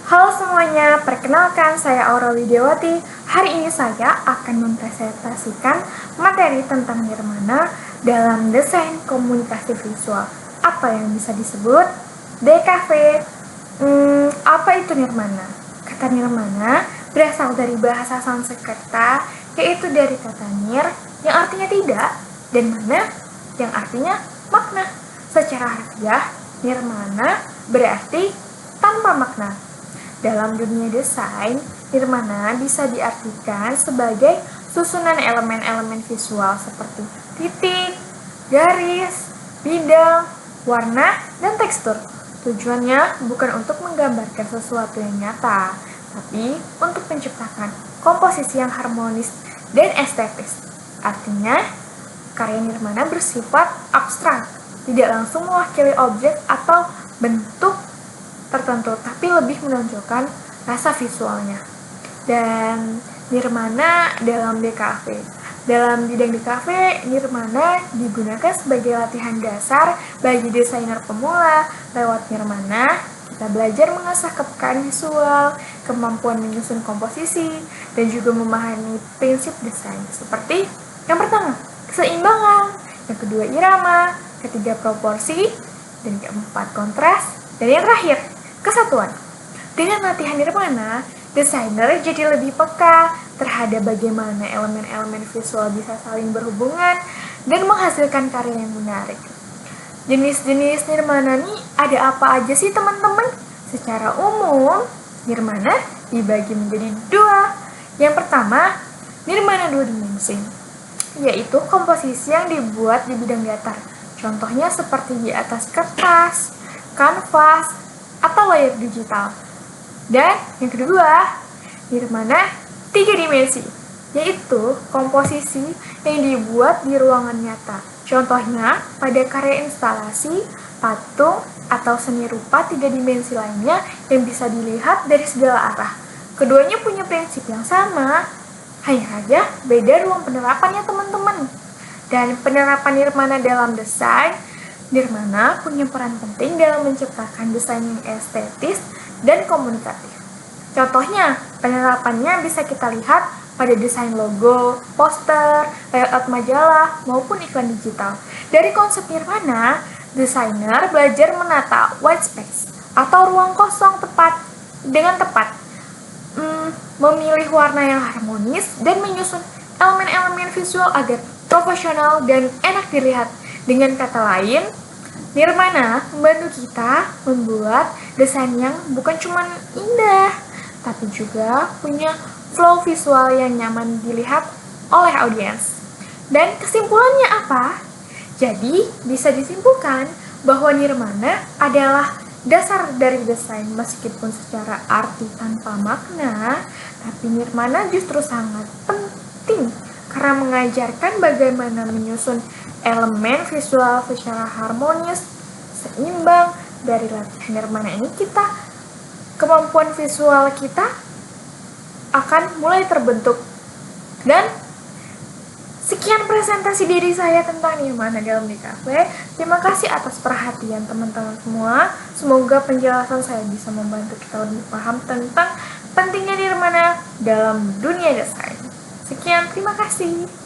Halo semuanya, perkenalkan saya Aura Widiawati. Hari ini saya akan mempresentasikan materi tentang nirmana dalam desain komunikasi visual. Apa yang bisa disebut DKV? Apa itu nirmana? Kata nirmana berasal dari bahasa Sanskerta, yaitu dari kata nir yang artinya tidak dan mana yang artinya makna. Secara harfiah, nirmana berarti tanpa makna. Dalam dunia desain, nirmana bisa diartikan sebagai susunan elemen-elemen visual seperti titik, garis, bidang, warna, dan tekstur. Tujuannya bukan untuk menggambarkan sesuatu yang nyata, tapi untuk menciptakan komposisi yang harmonis dan estetis. Artinya, karya nirmana bersifat abstrak, tidak langsung mewakili objek atau bentuk tertentu, tapi lebih menonjolkan rasa visualnya. Dan nirmana dalam DKV. Dalam bidang DKV, nirmana digunakan sebagai latihan dasar bagi desainer pemula. Lewat nirmana, kita belajar mengasah kepekaan visual, kemampuan menyusun komposisi, dan juga memahami prinsip desain. Seperti yang pertama, keseimbangan, yang kedua irama, ketiga proporsi, dan keempat kontras, dan yang terakhir kesatuan. Dengan latihan nirmana, desainer jadi lebih peka terhadap bagaimana elemen-elemen visual bisa saling berhubungan dan menghasilkan karya yang menarik. Jenis-jenis nirmana nih ada apa aja sih teman-teman? Secara umum, nirmana dibagi menjadi dua. Yang pertama, nirmana dua dimensi, yaitu komposisi yang dibuat di bidang datar. Contohnya seperti di atas kertas, kanvas, atau layar digital. Dan yang kedua, nirmana tiga dimensi, yaitu komposisi yang dibuat di ruangan nyata. Contohnya pada karya instalasi, patung, atau seni rupa tiga dimensi lainnya yang bisa dilihat dari segala arah. Keduanya punya prinsip yang sama, hanya saja beda ruang penerapannya teman-teman. Dan penerapan nirmana dalam desain, nirmana punya peran penting dalam menciptakan desain yang estetis dan komunikatif. Contohnya, penerapannya bisa kita lihat pada desain logo, poster, layout majalah, maupun iklan digital. Dari konsep nirmana, desainer belajar menata white space atau ruang kosong dengan tepat, memilih warna yang harmonis, dan menyusun elemen-elemen visual agar profesional dan enak dilihat. Dengan kata lain, nirmana membantu kita membuat desain yang bukan cuma indah, tapi juga punya flow visual yang nyaman dilihat oleh audiens. Dan kesimpulannya apa? Jadi, bisa disimpulkan bahwa nirmana adalah dasar dari desain meskipun secara arti tanpa makna, tapi nirmana justru sangat penting karena mengajarkan bagaimana menyusun elemen visual secara harmonis, seimbang. Dari latihan nirmana ini kemampuan visual kita akan mulai terbentuk. Dan sekian presentasi diri saya tentang nirmana dalam DKV. Terima kasih atas perhatian teman-teman semua. Semoga penjelasan saya bisa membantu kita lebih paham tentang pentingnya nirmana dalam dunia desain. Sekian, terima kasih.